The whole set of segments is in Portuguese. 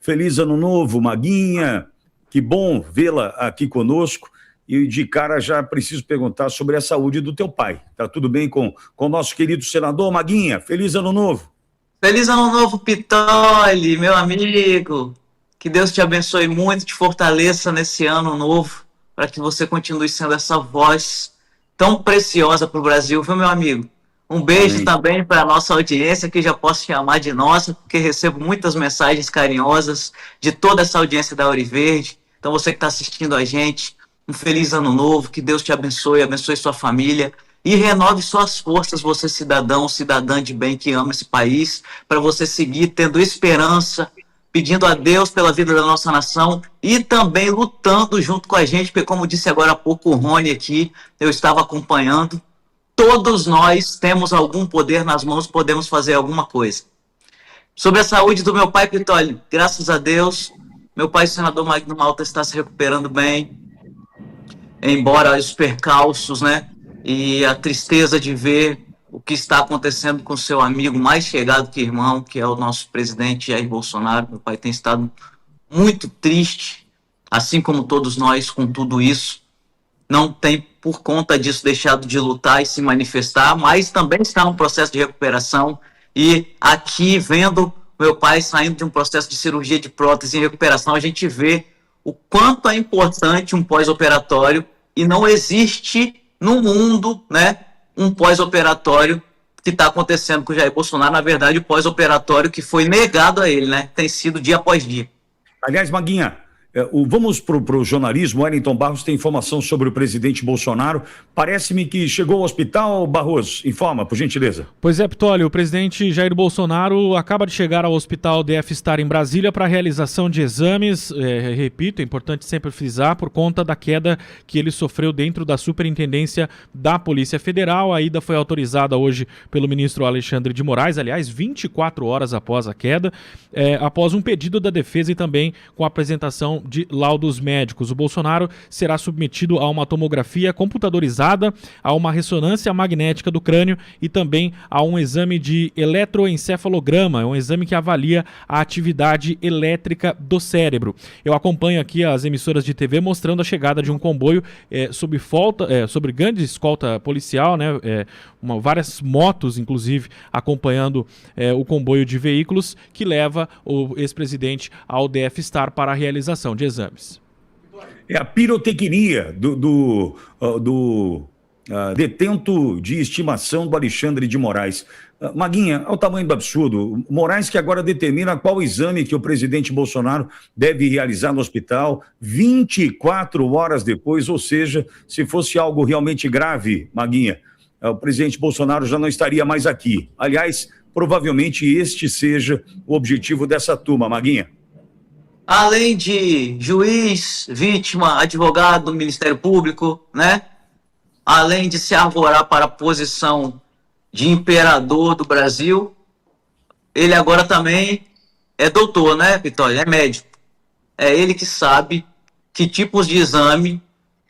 Feliz Ano Novo, Maguinha. Que bom vê-la aqui conosco. E de cara já preciso perguntar sobre a saúde do teu pai. Tá tudo bem com o nosso querido senador Maguinha? Feliz Ano Novo. Feliz Ano Novo, Pitoli, meu amigo. Que Deus te abençoe muito, te fortaleça nesse ano novo, para que você continue sendo essa voz tão preciosa para o Brasil, viu, meu amigo? Um beijo Amém. também para a nossa audiência, que já posso chamar de nossa, porque recebo muitas mensagens carinhosas de toda essa audiência da Ouro Verde. Então, você que está assistindo a gente, um feliz ano novo, que Deus te abençoe, abençoe sua família e renove suas forças, você cidadão, cidadã de bem que ama esse país, para você seguir tendo esperança, pedindo a Deus pela vida da nossa nação e também lutando junto com a gente, porque como disse agora há pouco o Rony aqui, eu estava acompanhando, todos nós temos algum poder nas mãos, podemos fazer alguma coisa. Sobre a saúde do meu pai, Pitoli, graças a Deus, meu pai, o senador Magno Malta, está se recuperando bem, embora os percalços, né, e a tristeza de ver o que está acontecendo com seu amigo mais chegado que irmão, que é o nosso presidente Jair Bolsonaro. Meu pai tem estado muito triste, assim como todos nós, com tudo isso. Não tem, por conta disso, deixado de lutar e se manifestar, mas também está num processo de recuperação. E aqui, vendo meu pai saindo de um processo de cirurgia de prótese em recuperação, a gente vê o quanto é importante um pós-operatório e não existe no mundo, né, um pós-operatório que está acontecendo com o Jair Bolsonaro. Na verdade, o pós-operatório que foi negado a ele, né, tem sido dia após dia. Aliás, Maguinha, vamos para o jornalismo. Wellington Barros tem informação sobre o presidente Bolsonaro. Parece-me que chegou ao hospital. Barros, informa, por gentileza. Pois é, Pitoli, o presidente Jair Bolsonaro acaba de chegar ao hospital DF Star em Brasília para a realização de exames. Repito, é importante sempre frisar, por conta da queda que ele sofreu dentro da Superintendência da Polícia Federal. A ida foi autorizada hoje pelo ministro Alexandre de Moraes, aliás, 24 horas após a queda, após um pedido da defesa e também com a apresentação de laudos médicos. O Bolsonaro será submetido a uma tomografia computadorizada, a uma ressonância magnética do crânio e também a um exame de eletroencefalograma, um exame que avalia a atividade elétrica do cérebro. Eu acompanho aqui as emissoras de TV mostrando a chegada de um comboio sobre grande escolta policial, né? Várias motos, inclusive, acompanhando o comboio de veículos que leva o ex-presidente ao DF Star para a realização de exames. É a pirotecnia do detento de estimação do Alexandre de Moraes. Maguinha, ao tamanho do absurdo, Moraes que agora determina qual exame que o presidente Bolsonaro deve realizar no hospital 24 horas depois, ou seja, se fosse algo realmente grave, Maguinha, o presidente Bolsonaro já não estaria mais aqui. Aliás, provavelmente este seja o objetivo dessa turma, Maguinha. Além de juiz, vítima, advogado do Ministério Público, né? Além de se arvorar para a posição de imperador do Brasil, ele agora também é doutor, né, Pitoli? É médico. É ele que sabe que tipos de exame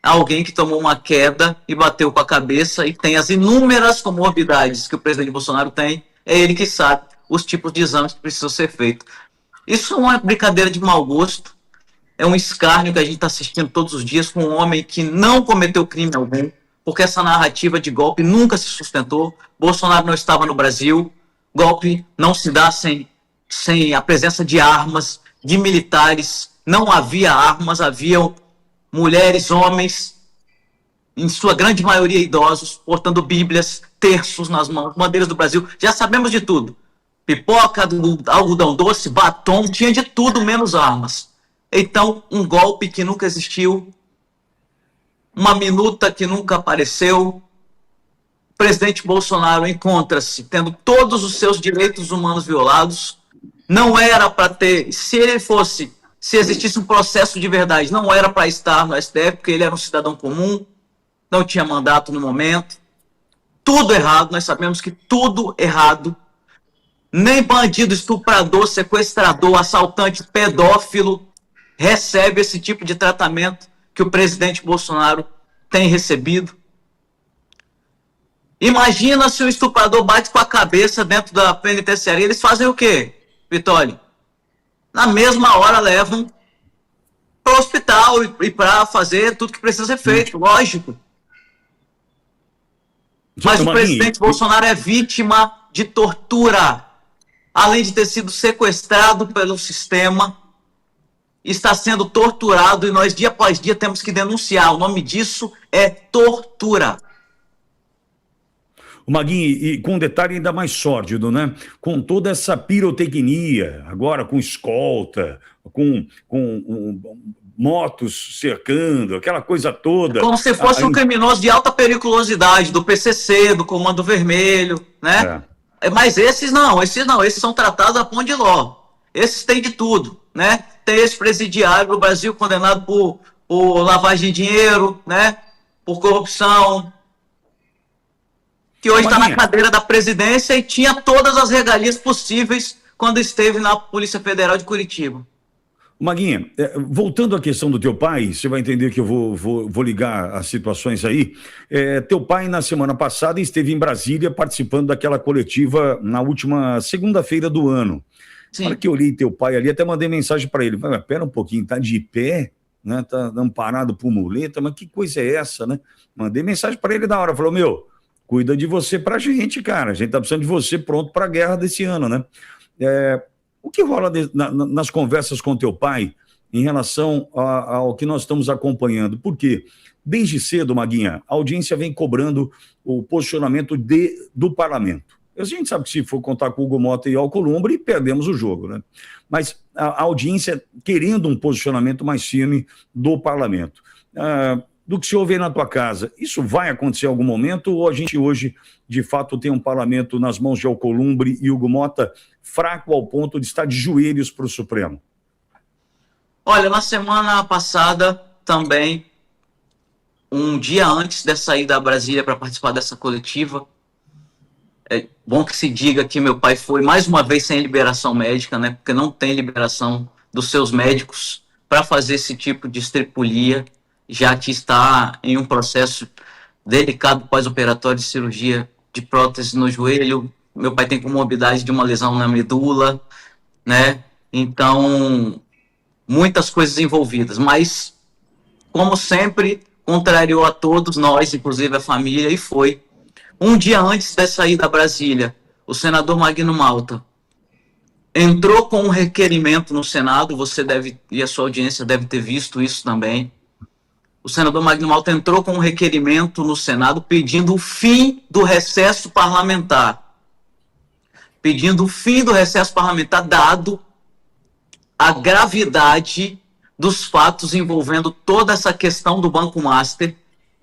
alguém que tomou uma queda e bateu com a cabeça e tem as inúmeras comorbidades que o presidente Bolsonaro tem, é ele que sabe os tipos de exames que precisam ser feitos. Isso é uma brincadeira de mau gosto, é um escárnio que a gente está assistindo todos os dias com um homem que não cometeu crime algum, porque essa narrativa de golpe nunca se sustentou. Bolsonaro não estava no Brasil, golpe não se dá sem a presença de armas, de militares, não havia armas, haviam mulheres, homens, em sua grande maioria idosos, portando bíblias, terços nas mãos, bandeiras do Brasil, já sabemos de tudo. Pipoca, algodão doce, batom, tinha de tudo menos armas. Então, um golpe que nunca existiu, uma minuta que nunca apareceu. O presidente Bolsonaro encontra-se tendo todos os seus direitos humanos violados. Não era para ter, se existisse um processo de verdade, não era para estar no STF, porque ele era um cidadão comum, não tinha mandato no momento. Tudo errado, nós sabemos que tudo errado. Nem bandido, estuprador, sequestrador, assaltante, pedófilo recebe esse tipo de tratamento que o presidente Bolsonaro tem recebido. Imagina se o estuprador bate com a cabeça dentro da penitenciaria, eles fazem o quê, Pitoli? na mesma hora levam para o hospital e para fazer tudo que precisa ser feito, lógico. Mas o presidente Bolsonaro é vítima de tortura, além de ter sido sequestrado pelo sistema, está sendo torturado e nós dia após dia temos que denunciar. O nome disso é tortura. Maguinho, e com um detalhe ainda mais sórdido, né? Com toda essa pirotecnia, agora com escolta, com motos cercando, aquela coisa toda. Como se fosse um criminoso de alta periculosidade, do PCC, do Comando Vermelho, né? Mas esses não, esses são tratados a pão de ló. Esses têm de tudo, né? Tem esse presidiário no Brasil condenado por lavagem de dinheiro, né? Por corrupção, que hoje está na cadeira da presidência e tinha todas as regalias possíveis quando esteve na Polícia Federal de Curitiba. Maguinha, voltando à questão do teu pai, você vai entender que eu vou ligar as situações aí. Teu pai, na semana passada, esteve em Brasília participando daquela coletiva na última segunda-feira do ano. Sim. Na hora que eu olhei teu pai ali, até mandei mensagem para ele. Mas pera um pouquinho, tá de pé, né? Tá amparado por muleta, mas que coisa é essa, né? Mandei mensagem para ele na hora, falou, meu, cuida de você pra gente, cara. A gente tá precisando de você pronto pra guerra desse ano, né? O que rola nas conversas com teu pai em relação ao que nós estamos acompanhando? Porque desde cedo, Maguinha, a audiência vem cobrando o posicionamento do parlamento. A gente sabe que se for contar com o Hugo Mota e Alcolumbre, perdemos o jogo, né? Mas a audiência querendo um posicionamento mais firme do parlamento. Do que se ouve aí na tua casa, isso vai acontecer em algum momento ou a gente hoje, de fato, tem um parlamento nas mãos de Alcolumbre e Hugo Mota fraco ao ponto de estar de joelhos para o Supremo? Olha, na semana passada também, um dia antes de sair da Brasília para participar dessa coletiva, é bom que se diga que meu pai foi mais uma vez sem liberação médica, né? Porque não tem liberação dos seus médicos para fazer esse tipo de estripulia, já que está em um processo delicado pós-operatório de cirurgia de prótese no joelho. Meu pai tem comorbidade de uma lesão na medula, né? Então, muitas coisas envolvidas, mas, como sempre, contrariou a todos nós, inclusive a família, e foi. Um dia antes de sair da Brasília, o senador Magno Malta entrou com um requerimento no Senado, você deve, e a sua audiência deve ter visto isso também. O senador Magno Malta entrou com um requerimento no Senado pedindo o fim do recesso parlamentar. Pedindo o fim do recesso parlamentar, dado a gravidade dos fatos envolvendo toda essa questão do Banco Master,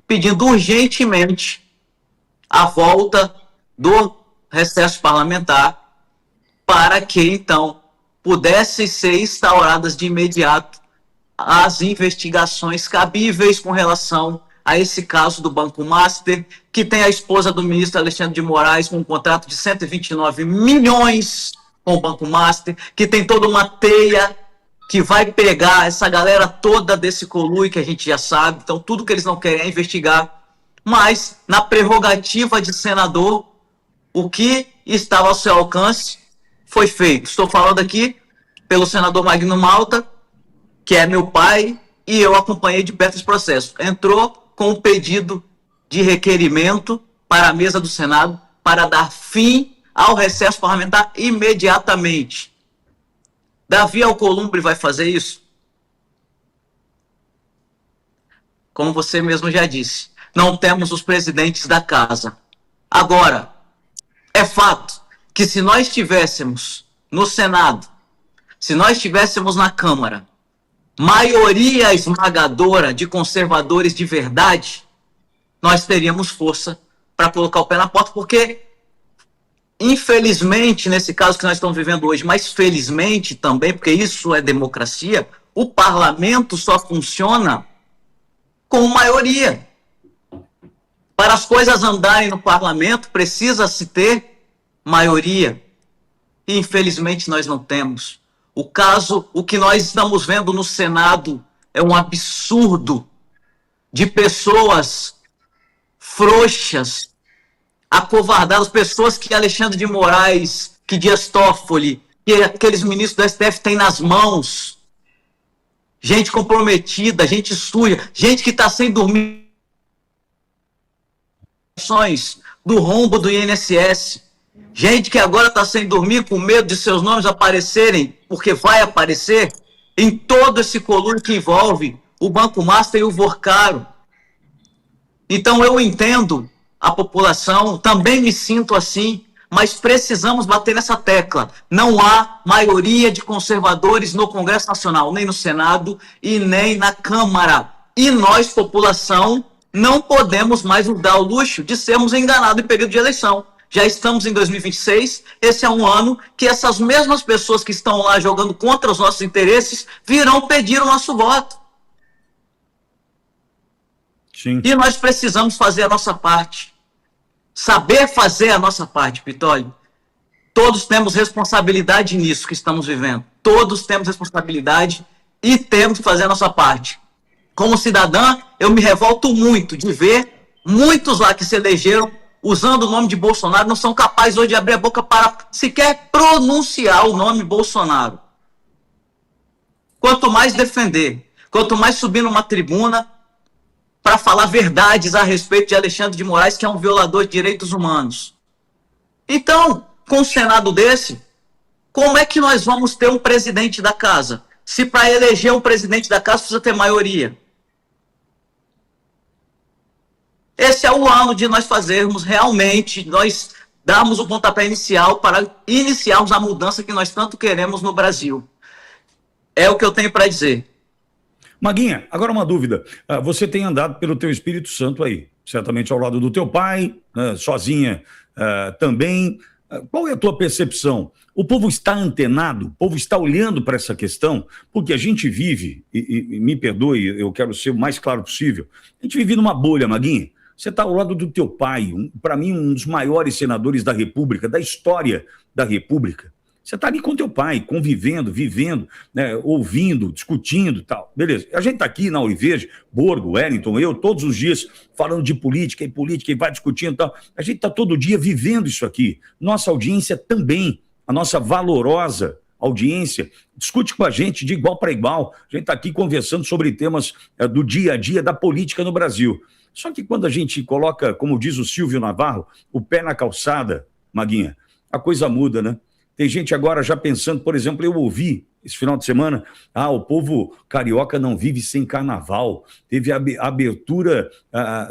pedindo urgentemente a volta do recesso parlamentar para que, então, pudessem ser instauradas de imediato as investigações cabíveis com relação a esse caso do Banco Master, que tem a esposa do ministro Alexandre de Moraes com um contrato de 129 milhões com o Banco Master, que tem toda uma teia que vai pegar essa galera toda desse colui que a gente já sabe. Então, tudo que eles não querem é investigar. Mas, na prerrogativa de senador, o que estava ao seu alcance foi feito. Estou falando aqui pelo senador Magno Malta, que é meu pai, e eu acompanhei de perto esse processo. Entrou com um pedido de requerimento para a mesa do Senado para dar fim ao recesso parlamentar imediatamente. Davi Alcolumbre vai fazer isso? Como você mesmo já disse, não temos os presidentes da casa. Agora, é fato que se nós tivéssemos no Senado, se nós tivéssemos na Câmara, maioria esmagadora de conservadores de verdade, nós teríamos força para colocar o pé na porta, porque, infelizmente, nesse caso que nós estamos vivendo hoje, mas felizmente também, porque isso é democracia, o parlamento só funciona com maioria. Para as coisas andarem no parlamento, precisa-se ter maioria. E, infelizmente, nós não temos. O que nós estamos vendo no Senado é um absurdo de pessoas frouxas, acovardadas, pessoas que Alexandre de Moraes, que Dias Toffoli, que aqueles ministros do STF têm nas mãos. Gente comprometida, gente suja, gente que está sem dormir do rombo do INSS. Gente que agora está sem dormir com medo de seus nomes aparecerem, porque vai aparecer, em todo esse colúrio que envolve o Banco Master e o Vorcaro. Então eu entendo a população, também me sinto assim, mas precisamos bater nessa tecla. Não há maioria de conservadores no Congresso Nacional, nem no Senado e nem na Câmara. E nós, população, não podemos mais nos dar o luxo de sermos enganados em período de eleição. Já estamos em 2026, esse é um ano que essas mesmas pessoas que estão lá jogando contra os nossos interesses virão pedir o nosso voto. Sim. E nós precisamos fazer a nossa parte. Saber fazer a nossa parte, Pitoli. Todos temos responsabilidade nisso que estamos vivendo. Todos temos responsabilidade e temos que fazer a nossa parte. Como cidadã, eu me revolto muito de ver muitos lá que se elegeram usando o nome de Bolsonaro, não são capazes hoje de abrir a boca para sequer pronunciar o nome Bolsonaro. Quanto mais defender, quanto mais subir numa tribuna para falar verdades a respeito de Alexandre de Moraes, que é um violador de direitos humanos. Então, com um Senado desse, como é que nós vamos ter um presidente da casa? Se para eleger um presidente da casa precisa ter maioria. Esse é o ano de nós fazermos realmente, nós darmos o pontapé inicial para iniciarmos a mudança que nós tanto queremos no Brasil. É o que eu tenho para dizer. Maguinha, agora uma dúvida. Você tem andado pelo teu Espírito Santo aí, certamente ao lado do teu pai, sozinha também. Qual é a tua percepção? O povo está antenado? O povo está olhando para essa questão? Porque a gente vive, e me perdoe, eu quero ser o mais claro possível, a gente vive numa bolha, Maguinha. Você está ao lado do teu pai, para mim, um dos maiores senadores da República, da história da República. Você está ali com teu pai, convivendo, vivendo, né, ouvindo, discutindo e tal. Beleza. A gente está aqui na Auriverde, Borgo, Wellington, eu, todos os dias falando de política e vai discutindo e tal. A gente está todo dia vivendo isso aqui. Nossa audiência também, a nossa valorosa audiência, discute com a gente de igual para igual. A gente está aqui conversando sobre temas do dia a dia da política no Brasil. Só que quando a gente coloca, como diz o Silvio Navarro, o pé na calçada, Maguinha, a coisa muda, né? Tem gente agora já pensando, por exemplo, eu ouvi esse final de semana, o povo carioca não vive sem carnaval. Teve a abertura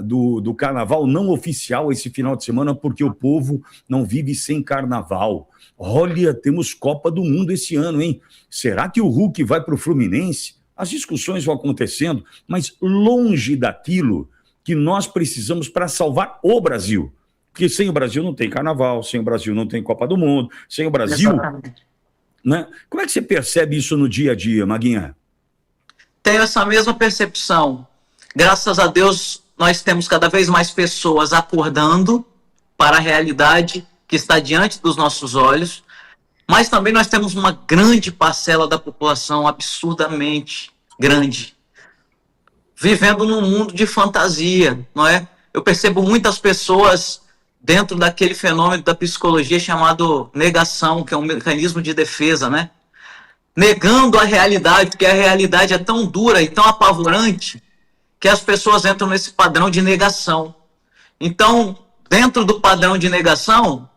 do carnaval não oficial esse final de semana porque o povo não vive sem carnaval. Olha, temos Copa do Mundo esse ano, hein? Será que o Hulk vai para o Fluminense? As discussões vão acontecendo, mas longe daquilo que nós precisamos para salvar o Brasil. Porque sem o Brasil não tem carnaval, sem o Brasil não tem Copa do Mundo, sem o Brasil... Né? Como é que você percebe isso no dia a dia, Maguinha? Tenho essa mesma percepção. Graças a Deus, nós temos cada vez mais pessoas acordando para a realidade que está diante dos nossos olhos, mas também nós temos uma grande parcela da população, absurdamente grande, vivendo num mundo de fantasia, não é? Eu percebo muitas pessoas dentro daquele fenômeno da psicologia chamado negação, que é um mecanismo de defesa, né? Negando a realidade, porque a realidade é tão dura e tão apavorante que as pessoas entram nesse padrão de negação. Então, dentro do padrão de negação,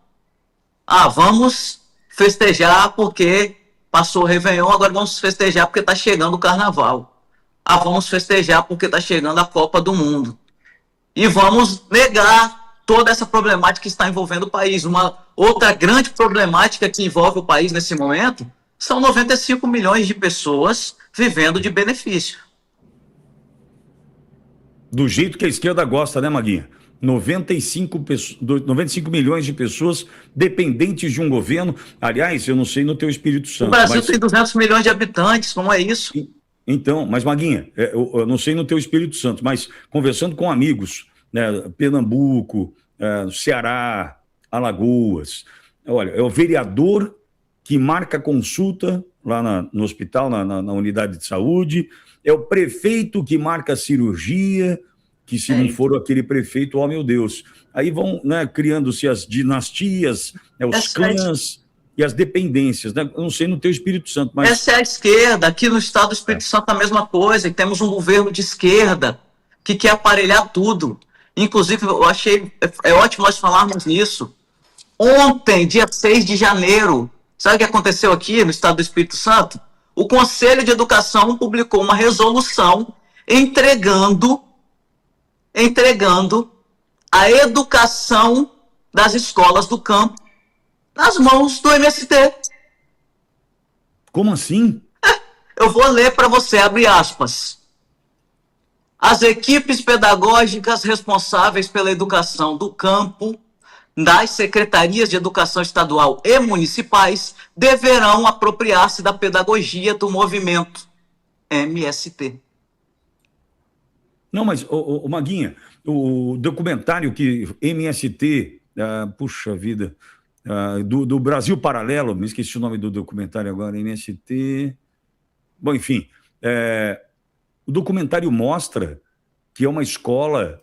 vamos festejar porque passou o Réveillon, agora vamos festejar porque está chegando o Carnaval. Vamos festejar porque está chegando a Copa do Mundo. E vamos negar toda essa problemática que está envolvendo o país. Uma outra grande problemática que envolve o país nesse momento são 95 milhões de pessoas vivendo de benefício. Do jeito que a esquerda gosta, né, Maguinha? 95 milhões de pessoas dependentes de um governo. Aliás, eu não sei no teu Espírito Santo. O Brasil tem 200 milhões de habitantes, como é isso? Então, mas Maguinha, eu não sei no teu Espírito Santo, mas conversando com amigos, né, Pernambuco, Ceará, Alagoas. Olha, é o vereador que marca consulta lá no hospital, na unidade de saúde, é o prefeito que marca a cirurgia, que se não for aquele prefeito, meu Deus. Aí vão, né, criando-se as dinastias, os clãs, e as dependências, né? Eu não sei no teu Espírito Santo, mas... Essa é a esquerda. Aqui no estado do Espírito Santo a mesma coisa. E temos um governo de esquerda que quer aparelhar tudo. Inclusive, eu achei ótimo nós falarmos nisso. Ontem, dia 6 de janeiro, sabe o que aconteceu aqui no estado do Espírito Santo? O Conselho de Educação publicou uma resolução entregando a educação das escolas do campo nas mãos do MST. Como assim? Eu vou ler para você, abre aspas. As equipes pedagógicas responsáveis pela educação do campo das secretarias de educação estadual e municipais deverão apropriar-se da pedagogia do movimento MST. Não, mas, Maguinha, o documentário que MST, puxa vida, do Brasil Paralelo, me esqueci o nome do documentário agora, MST... Bom, enfim, o documentário mostra que é uma escola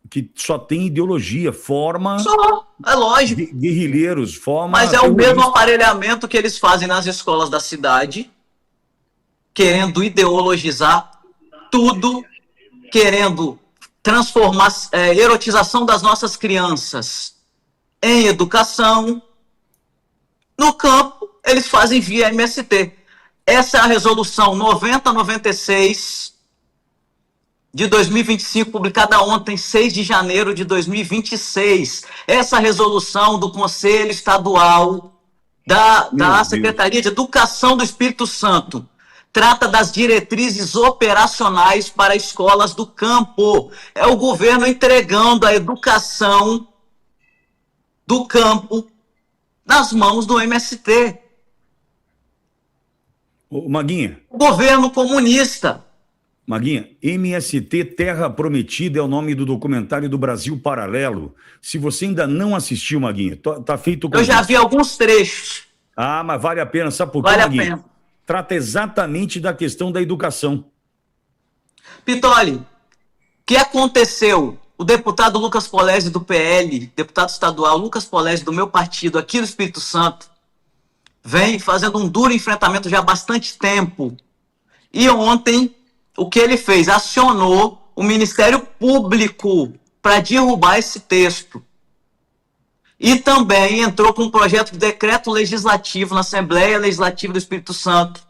que só tem ideologia, forma... Só, é lógico. Guerrilheiros, forma... Mas é o mesmo aparelhamento que eles fazem nas escolas da cidade, querendo ideologizar tudo, querendo transformar erotização das nossas crianças em educação. No campo, eles fazem via MST. Essa é a resolução 9096 de 2025, publicada ontem, 6 de janeiro de 2026. Essa resolução do Conselho Estadual da Secretaria de Educação do Espírito Santo trata das diretrizes operacionais para escolas do campo. É o governo entregando a educação do campo nas mãos do MST. Maguinha. O governo comunista. Maguinha, MST Terra Prometida é o nome do documentário do Brasil Paralelo. Se você ainda não assistiu, Maguinha, tá feito o convite. Eu já vi alguns trechos. Ah, mas vale a pena, sabe por quê, Vale Maguinha? a pena. Trata exatamente da questão da educação. Pitoli, o que aconteceu? O deputado Lucas Polezi do PL, deputado estadual Lucas Polezi do meu partido aqui no Espírito Santo, vem fazendo um duro enfrentamento já há bastante tempo. E ontem, o que ele fez? Acionou o Ministério Público para derrubar esse texto. E também entrou com um projeto de decreto legislativo na Assembleia Legislativa do Espírito Santo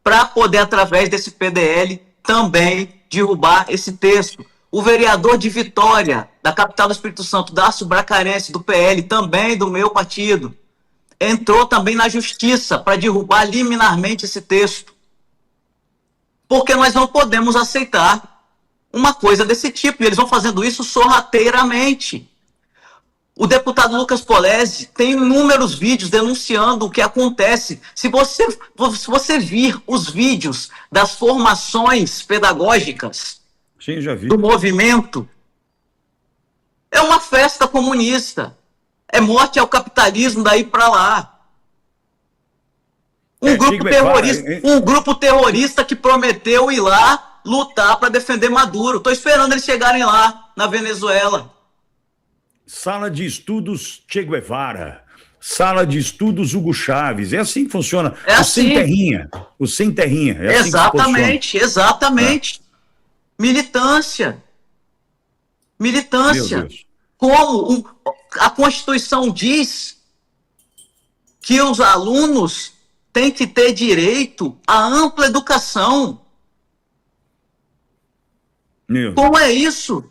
para poder, através desse PDL, também derrubar esse texto. O vereador de Vitória, da capital do Espírito Santo, Dácio Bracarense, do PL, também do meu partido, entrou também na justiça para derrubar liminarmente esse texto. Porque nós não podemos aceitar uma coisa desse tipo. E eles vão fazendo isso sorrateiramente. O deputado Lucas Polezi tem inúmeros vídeos denunciando o que acontece. Se você vir os vídeos das formações pedagógicas Sim, já vi. do movimento, é uma festa comunista. É morte ao capitalismo daí para lá. Um grupo terrorista que prometeu ir lá lutar para defender Maduro. Estou esperando eles chegarem lá, na Venezuela. Sala de estudos Che Guevara. Sala de estudos Hugo Chávez. É assim que funciona. É assim. Sem terrinha. O sem terrinha. É exatamente, exatamente. Militância. Militância. Como a Constituição diz que os alunos têm que ter direito à ampla educação. Como é isso?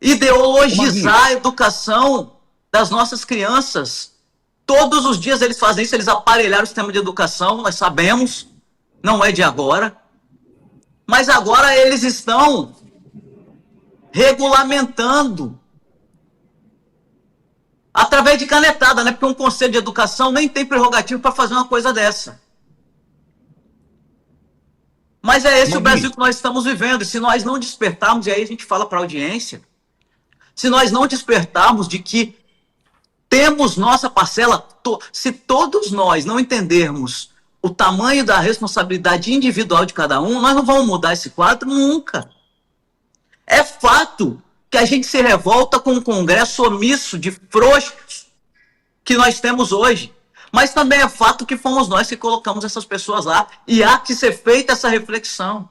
Ideologizar a educação das nossas crianças. Todos os dias eles fazem isso, eles aparelharam o sistema de educação, nós sabemos, não é de agora. Mas agora eles estão regulamentando através de canetada, né? Porque um conselho de educação nem tem prerrogativo para fazer uma coisa dessa. Mas é esse o Brasil que nós estamos vivendo. E se nós não despertarmos, e aí a gente fala para a audiência, se nós não despertarmos de que temos nossa parcela, se todos nós não entendermos o tamanho da responsabilidade individual de cada um, nós não vamos mudar esse quadro nunca. É fato que a gente se revolta com um Congresso omisso de frouxos que nós temos hoje. Mas também é fato que fomos nós que colocamos essas pessoas lá e há que ser feita essa reflexão.